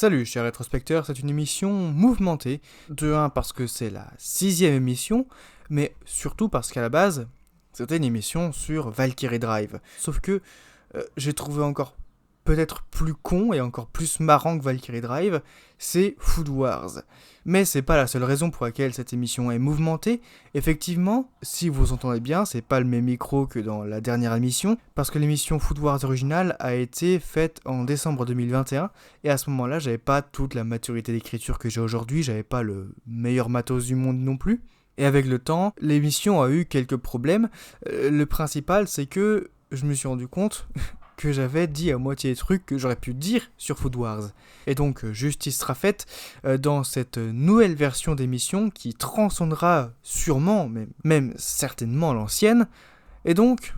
Salut chers rétrospecteurs, c'est une émission mouvementée, de 1 parce que c'est la 6ème émission, mais surtout parce qu'à la base, c'était une émission sur Valkyrie Drive. Sauf que j'ai trouvé encore peut-être plus con et encore plus marrant que Valkyrie Drive, c'est Food Wars. Mais c'est pas la seule raison pour laquelle cette émission est mouvementée. Effectivement, si vous entendez bien, c'est pas le même micro que dans la dernière émission, parce que l'émission Food Wars originale a été faite en décembre 2021, et à ce moment-là, j'avais pas toute la maturité d'écriture que j'ai aujourd'hui, j'avais pas le meilleur matos du monde non plus. Et avec le temps, l'émission a eu quelques problèmes. Le principal, c'est que je me suis rendu compte que j'avais dit à moitié des trucs que j'aurais pu dire sur Food Wars. Et donc, justice sera faite dans cette nouvelle version d'émission qui transcendra sûrement, mais même certainement l'ancienne. Et donc,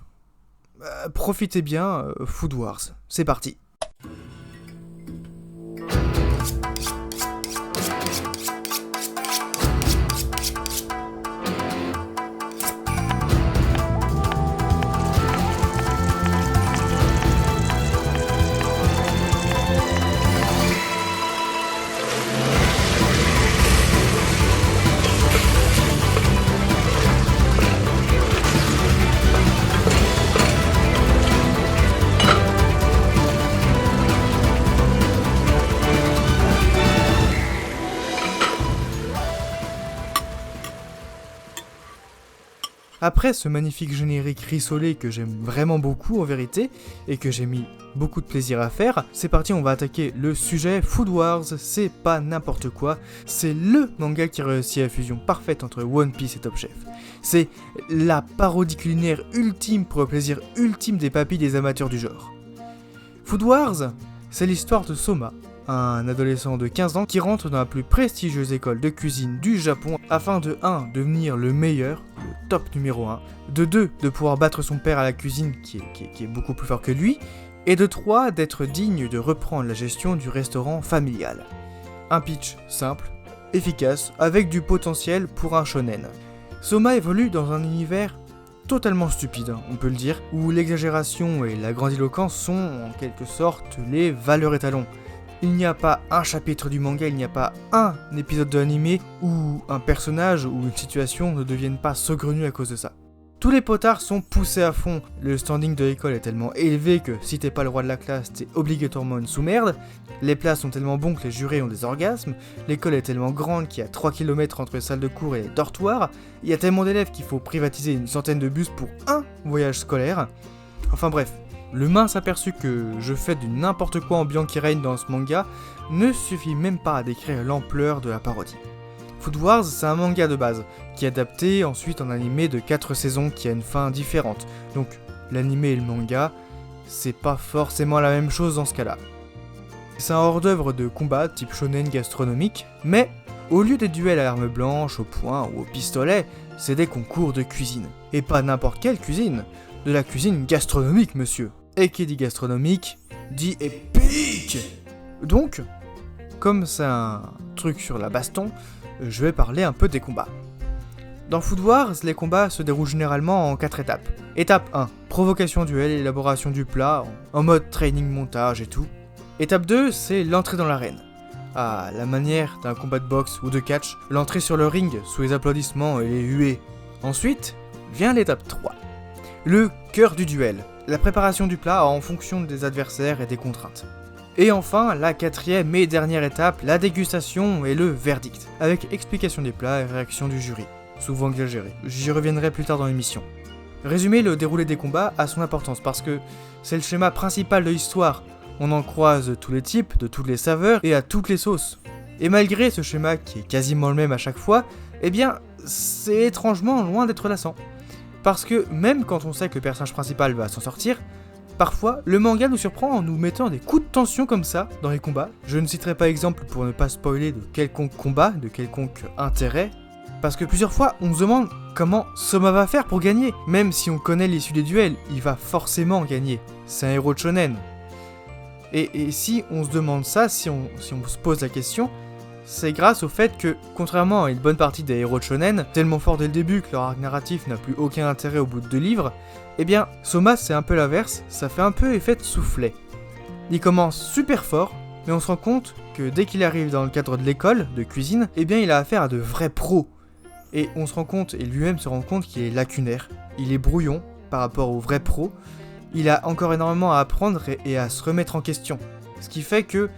profitez bien, Food Wars. C'est parti. Après ce magnifique générique rissolé que j'aime vraiment beaucoup en vérité, et que j'ai mis beaucoup de plaisir à faire, c'est parti, on va attaquer le sujet. Food Wars, c'est pas n'importe quoi, c'est le manga qui réussit la fusion parfaite entre One Piece et Top Chef. C'est la parodie culinaire ultime pour le plaisir ultime des papilles des amateurs du genre. Food Wars, c'est l'histoire de Soma, un adolescent de 15 ans qui rentre dans la plus prestigieuse école de cuisine du Japon afin de 1. Devenir le meilleur, le top numéro 1, de 2. De pouvoir battre son père à la cuisine qui est beaucoup plus fort que lui, et de 3. D'être digne de reprendre la gestion du restaurant familial. Un pitch simple, efficace, avec du potentiel pour un shonen. Soma évolue dans un univers totalement stupide, on peut le dire, où l'exagération et la grandiloquence sont en quelque sorte les valeurs étalons. Il n'y a pas un chapitre du manga, il n'y a pas un épisode de l'animé où un personnage ou une situation ne deviennent pas saugrenus à cause de ça. Tous les potards sont poussés à fond, le standing de l'école est tellement élevé que si t'es pas le roi de la classe, t'es obligatoirement une sous-merde, les plats sont tellement bons que les jurés ont des orgasmes, l'école est tellement grande qu'il y a 3 km entre les salles de cours et les dortoirs, il y a tellement d'élèves qu'il faut privatiser une centaine de bus pour un voyage scolaire, enfin bref. Le mince aperçu que je fais du n'importe quoi ambiant qui règne dans ce manga ne suffit même pas à décrire l'ampleur de la parodie. Food Wars, c'est un manga de base, qui est adapté ensuite en animé de 4 saisons qui a une fin différente. Donc l'animé et le manga, c'est pas forcément la même chose dans ce cas-là. C'est un hors-d'œuvre de combat type shonen gastronomique, mais au lieu des duels à l'arme blanche, au poing ou au pistolet, c'est des concours de cuisine. Et pas n'importe quelle cuisine, de la cuisine gastronomique, monsieur. Et qui dit gastronomique, dit épique. Donc, comme c'est un truc sur la baston, je vais parler un peu des combats. Dans Food Wars, les combats se déroulent généralement en 4 étapes. Étape 1, provocation duel, élaboration du plat, en mode training montage et tout. Étape 2, c'est l'entrée dans l'arène. À la manière d'un combat de boxe ou de catch, l'entrée sur le ring sous les applaudissements et les huées. Ensuite, vient l'étape 3. Le cœur du duel, la préparation du plat en fonction des adversaires et des contraintes. Et enfin, la 4e et dernière étape, la dégustation et le verdict, avec explication des plats et réaction du jury, souvent exagérée. J'y reviendrai plus tard dans l'émission. Résumer le déroulé des combats a son importance parce que c'est le schéma principal de l'histoire. On en croise tous les types, de toutes les saveurs et à toutes les sauces. Et malgré ce schéma qui est quasiment le même à chaque fois, eh bien, c'est étrangement loin d'être lassant. Parce que même quand on sait que le personnage principal va s'en sortir, parfois le manga nous surprend en nous mettant des coups de tension comme ça dans les combats. Je ne citerai pas exemple pour ne pas spoiler de quelconque combat, de quelconque intérêt, parce que plusieurs fois on se demande comment Soma va faire pour gagner. Même si on connaît l'issue des duels, il va forcément gagner. C'est un héros de shonen. Et si on se demande ça, si on se pose la question, c'est grâce au fait que, contrairement à une bonne partie des héros de shonen, tellement forts dès le début que leur arc narratif n'a plus aucun intérêt au bout de 2 livres, eh bien, Soma c'est un peu l'inverse, ça fait un peu effet de soufflet. Il commence super fort, Mais on se rend compte que dès qu'il arrive dans le cadre de l'école de cuisine, eh bien il a affaire à de vrais pros. Et on se rend compte, et lui-même se rend compte qu'il est lacunaire, il est brouillon par rapport aux vrais pros, il a encore énormément à apprendre et à se remettre en question. Ce qui fait que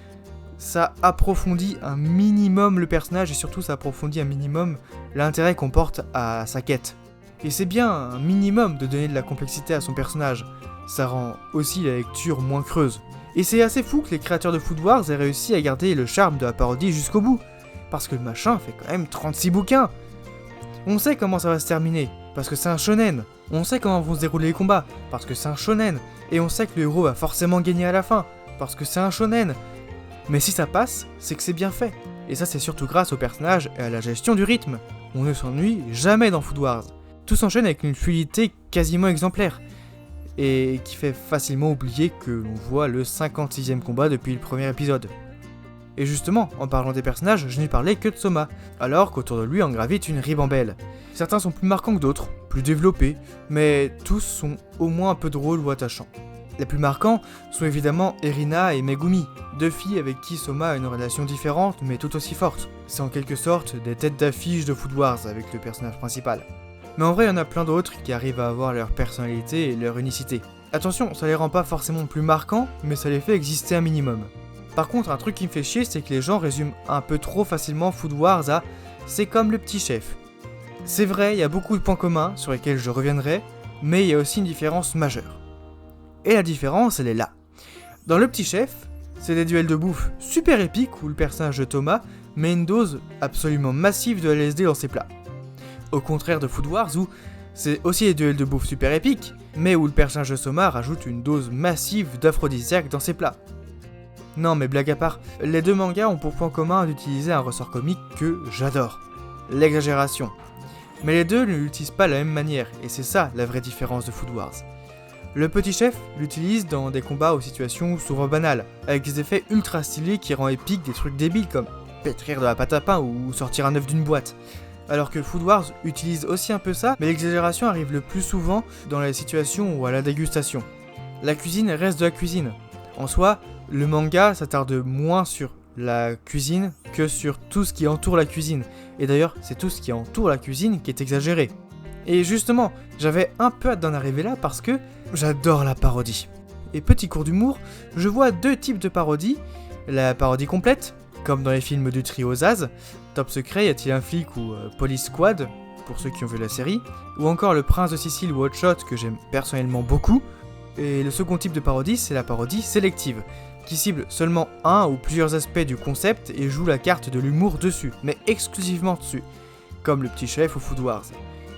ça approfondit un minimum le personnage et surtout ça approfondit un minimum l'intérêt qu'on porte à sa quête. Et c'est bien un minimum de donner de la complexité à son personnage, ça rend aussi la lecture moins creuse. Et c'est assez fou que les créateurs de Food Wars aient réussi à garder le charme de la parodie jusqu'au bout, parce que le machin fait quand même 36 bouquins. On sait comment ça va se terminer, parce que c'est un shonen. On sait comment vont se dérouler les combats, parce que c'est un shonen. Et on sait que le héros va forcément gagner à la fin, parce que c'est un shonen. Mais si ça passe, c'est que c'est bien fait. Et ça c'est surtout grâce au personnage et à la gestion du rythme. On ne s'ennuie jamais dans Food Wars. Tout s'enchaîne avec une fluidité quasiment exemplaire. Et qui fait facilement oublier que l'on voit le 56e combat depuis le premier épisode. Et justement, en parlant des personnages, je n'ai parlé que de Soma, alors qu'autour de lui en gravite une ribambelle. Certains sont plus marquants que d'autres, plus développés, mais tous sont au moins un peu drôles ou attachants. Les plus marquants sont évidemment Erina et Megumi, deux filles avec qui Soma a une relation différente mais tout aussi forte. C'est en quelque sorte des têtes d'affiche de Food Wars avec le personnage principal. Mais en vrai, il y en a plein d'autres qui arrivent à avoir leur personnalité et leur unicité. Attention, ça les rend pas forcément plus marquants, mais ça les fait exister un minimum. Par contre, un truc qui me fait chier, c'est que les gens résument un peu trop facilement Food Wars à « c'est comme le petit chef ». C'est vrai, il y a beaucoup de points communs sur lesquels je reviendrai, mais il y a aussi une différence majeure. Et la différence, elle est là. Dans le petit chef, c'est des duels de bouffe super épiques où le personnage de Thomas met une dose absolument massive de LSD dans ses plats. Au contraire de Food Wars où c'est aussi des duels de bouffe super épiques, mais où le personnage de Soma rajoute une dose massive d'aphrodisiaque dans ses plats. Non mais blague à part, les deux mangas ont pour point commun d'utiliser un ressort comique que j'adore, l'exagération. Mais les deux ne l'utilisent pas de la même manière, et c'est ça la vraie différence de Food Wars. Le petit chef l'utilise dans des combats aux situations souvent banales, avec des effets ultra stylés qui rendent épiques des trucs débiles comme pétrir de la pâte à pain ou sortir un œuf d'une boîte. Alors que Food Wars utilise aussi un peu ça, mais l'exagération arrive le plus souvent dans les situations ou à la dégustation. La cuisine reste de la cuisine. En soi, le manga s'attarde moins sur la cuisine que sur tout ce qui entoure la cuisine. Et d'ailleurs, c'est tout ce qui entoure la cuisine qui est exagéré. Et justement, j'avais un peu hâte d'en arriver là parce que j'adore la parodie. Et petit cours d'humour, je vois deux types de parodies. La parodie complète, comme dans les films du trio Zaz, Top Secret, Y a-t-il un flic ou Police Squad, pour ceux qui ont vu la série, ou encore Le Prince de Sicile ou Hot Shot que j'aime personnellement beaucoup. Et le second type de parodie, c'est la parodie sélective, qui cible seulement un ou plusieurs aspects du concept et joue la carte de l'humour dessus, mais exclusivement dessus, comme Le Petit Chef ou Food Wars.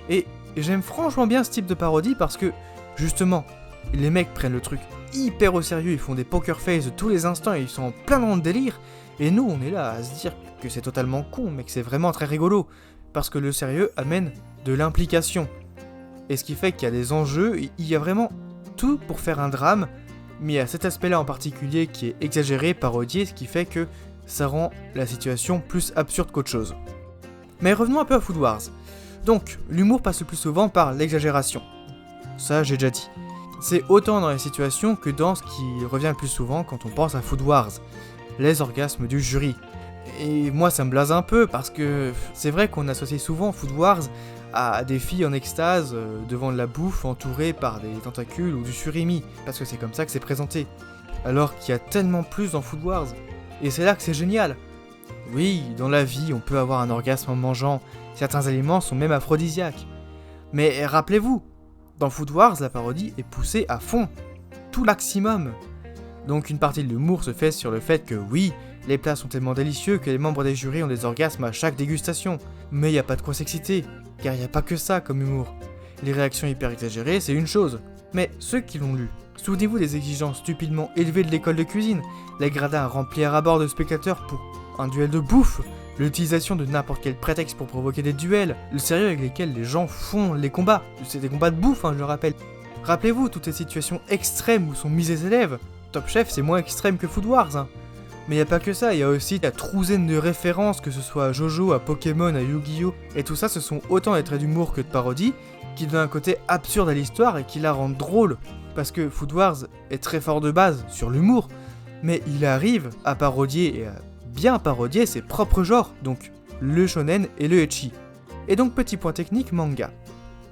Et j'aime franchement bien ce type de parodie parce que, justement, les mecs prennent le truc hyper au sérieux, ils font des poker face de tous les instants et ils sont en plein dans le délire, et nous on est là à se dire que c'est totalement con, mais que c'est vraiment très rigolo, parce que le sérieux amène de l'implication. Et ce qui fait qu'il y a des enjeux, il y a vraiment tout pour faire un drame, mais il y a cet aspect-là en particulier qui est exagéré, parodié, ce qui fait que ça rend la situation plus absurde qu'autre chose. Mais revenons un peu à Food Wars. Donc, l'humour passe le plus souvent par l'exagération. Ça, j'ai déjà dit. C'est autant dans les situations que dans ce qui revient le plus souvent quand on pense à Food Wars, les orgasmes du jury. Et moi ça me blase un peu parce que c'est vrai qu'on associe souvent Food Wars à des filles en extase devant de la bouffe entourées par des tentacules ou du surimi, parce que c'est comme ça que c'est présenté. Alors qu'il y a tellement plus dans Food Wars, et c'est là que c'est génial. Oui, dans la vie on peut avoir un orgasme en mangeant, certains aliments sont même aphrodisiaques. Mais rappelez-vous, dans Food Wars la parodie est poussée à fond, tout maximum. Donc une partie de l'humour se fait sur le fait que oui, les plats sont tellement délicieux que les membres des jurys ont des orgasmes à chaque dégustation. Mais y a pas de quoi s'exciter, car y a pas que ça comme humour. Les réactions hyper exagérées, c'est une chose. Mais ceux qui l'ont lu, souvenez-vous des exigences stupidement élevées de l'école de cuisine, les gradins remplis à ras-bord de spectateurs pour un duel de bouffe, l'utilisation de n'importe quel prétexte pour provoquer des duels, le sérieux avec lequel les gens font les combats. C'est des combats de bouffe, je le rappelle. Rappelez-vous toutes ces situations extrêmes où sont mis les élèves. Top Chef, c'est moins extrême que Food Wars, Mais y a pas que ça, y a aussi la trouzaine de références, que ce soit à Jojo, à Pokémon, à Yu-Gi-Oh! Et tout ça, ce sont autant des traits d'humour que de parodie, qui donnent un côté absurde à l'histoire et qui la rendent drôle. Parce que Food Wars est très fort de base sur l'humour, mais il arrive à parodier et à bien parodier ses propres genres, donc le shonen et le ecchi. Et donc petit point technique manga.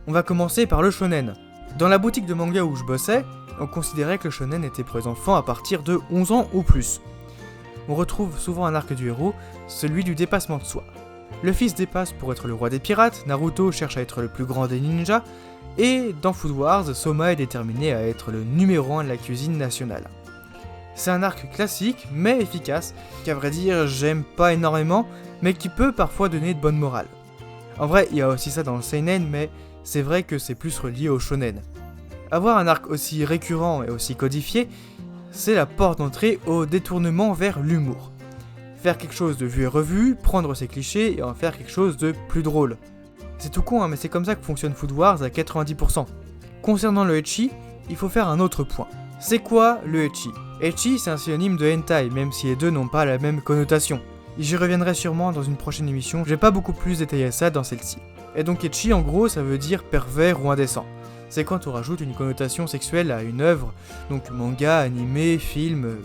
On va commencer par le shonen. Dans la boutique de manga où je bossais, on considérait que le shonen était pour les enfants à partir de 11 ans ou plus. On retrouve souvent un arc du héros, celui du dépassement de soi. Le fils dépasse pour être le roi des pirates, Naruto cherche à être le plus grand des ninjas, et dans Food Wars, Soma est déterminé à être le numéro 1 de la cuisine nationale. C'est un arc classique, mais efficace, qu'à vrai dire j'aime pas énormément, mais qui peut parfois donner de bonne morale. En vrai, il y a aussi ça dans le seinen, mais c'est vrai que c'est plus relié au shonen. Avoir un arc aussi récurrent et aussi codifié, c'est la porte d'entrée au détournement vers l'humour. Faire quelque chose de vu et revu, prendre ses clichés et en faire quelque chose de plus drôle. C'est tout con, hein, mais c'est comme ça que fonctionne Food Wars à 90%. Concernant le ecchi, il faut faire un autre point. C'est quoi le ecchi ? Ecchi, c'est un synonyme de hentai, même si les deux n'ont pas la même connotation. J'y reviendrai sûrement dans une prochaine émission, je vais pas beaucoup plus détailler ça dans celle-ci. Et donc ecchi, en gros, ça veut dire pervers ou indécent. C'est quand on rajoute une connotation sexuelle à une œuvre, donc manga, animé, film,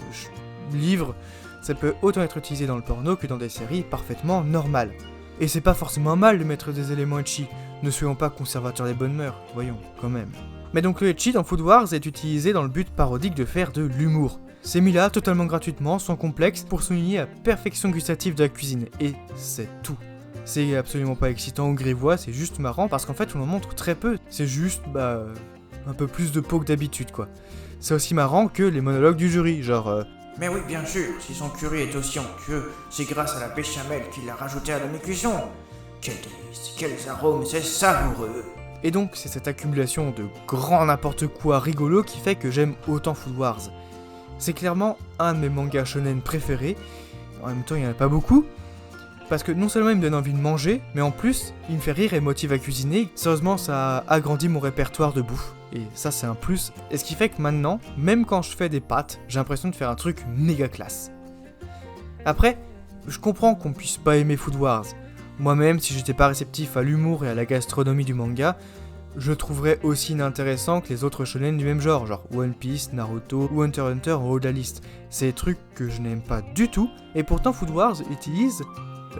livre, ça peut autant être utilisé dans le porno que dans des séries parfaitement normales. Et c'est pas forcément mal de mettre des éléments ecchi, ne soyons pas conservateurs des bonnes mœurs, voyons, quand même. Mais donc le ecchi dans Food Wars est utilisé dans le but parodique de faire de l'humour. C'est mis là totalement gratuitement, sans complexe, pour souligner la perfection gustative de la cuisine, et c'est tout. C'est absolument pas excitant ou grivois, c'est juste marrant parce qu'en fait on en montre très peu, c'est juste, un peu plus de peau que d'habitude quoi. C'est aussi marrant que les monologues du jury, genre Mais oui, bien sûr, si son curry est aussi onctueux, c'est grâce à la béchamel qu'il l'a rajouté à la mi-cuisson. Quel délice, quels arômes, c'est savoureux. Et donc c'est cette accumulation de grand n'importe quoi rigolo qui fait que j'aime autant Food Wars. C'est clairement un de mes mangas shonen préférés, en même temps il n'y en a pas beaucoup, parce que non seulement il me donne envie de manger, mais en plus il me fait rire et motive à cuisiner, sérieusement ça a agrandi mon répertoire de bouffe, et ça c'est un plus, et ce qui fait que maintenant, même quand je fais des pâtes, j'ai l'impression de faire un truc méga classe. Après, je comprends qu'on puisse pas aimer Food Wars. Moi-même, si j'étais pas réceptif à l'humour et à la gastronomie du manga, je trouverais aussi inintéressant que les autres shonen du même genre One Piece, Naruto ou Hunter x Hunter en haut de la liste. C'est des trucs que je n'aime pas du tout, et pourtant Food Wars utilise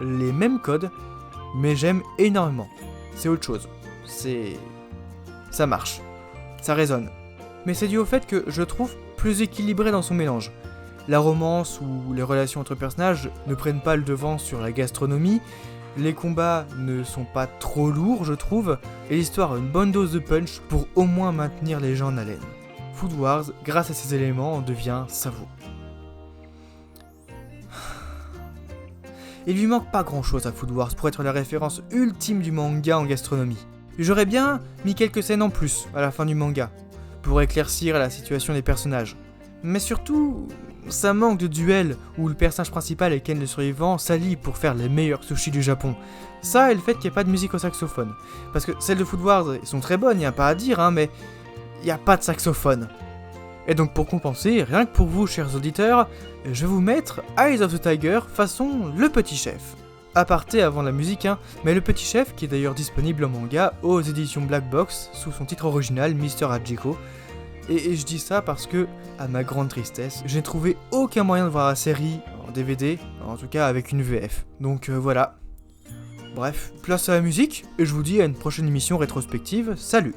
les mêmes codes, mais j'aime énormément. C'est autre chose. Ça marche. Ça résonne. Mais c'est dû au fait que je trouve plus équilibré dans son mélange. La romance ou les relations entre personnages ne prennent pas le devant sur la gastronomie, les combats ne sont pas trop lourds, je trouve, et l'histoire a une bonne dose de punch pour au moins maintenir les gens en haleine. Food Wars, grâce à ces éléments, en devient savoureux. Il lui manque pas grand chose à Food Wars pour être la référence ultime du manga en gastronomie. J'aurais bien mis quelques scènes en plus à la fin du manga, pour éclaircir la situation des personnages. Mais surtout, ça manque de duel où le personnage principal et Ken le survivant s'allient pour faire les meilleurs sushis du Japon. Ça et le fait qu'il n'y ait pas de musique au saxophone. Parce que celles de Food Wars sont très bonnes, y a pas à dire, mais il n'y a pas de saxophone. Et donc pour compenser, rien que pour vous chers auditeurs, je vais vous mettre Eyes of the Tiger façon Le Petit Chef. Aparté avant la musique, mais Le Petit Chef qui est d'ailleurs disponible en manga aux éditions Black Box sous son titre original Mr. Hachiko. Et je dis ça parce que, à ma grande tristesse, je n'ai trouvé aucun moyen de voir la série en DVD, en tout cas avec une VF. Donc voilà. Bref, place à la musique, et je vous dis à une prochaine émission rétrospective, salut!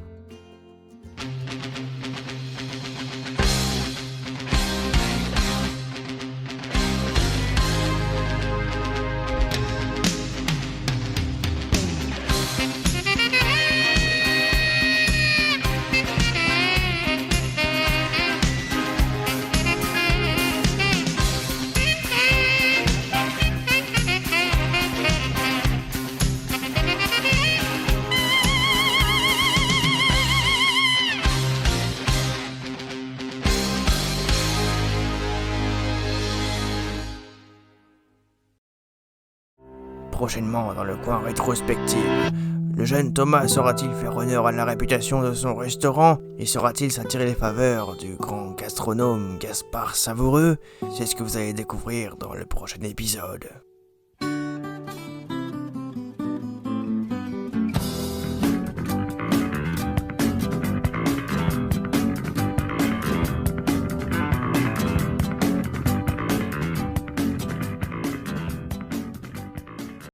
Prochainement dans le coin rétrospective, le jeune Thomas saura-t-il faire honneur à la réputation de son restaurant et saura-t-il s'attirer les faveurs du grand gastronome Gaspard Savoureux? C'est ce que vous allez découvrir dans le prochain épisode.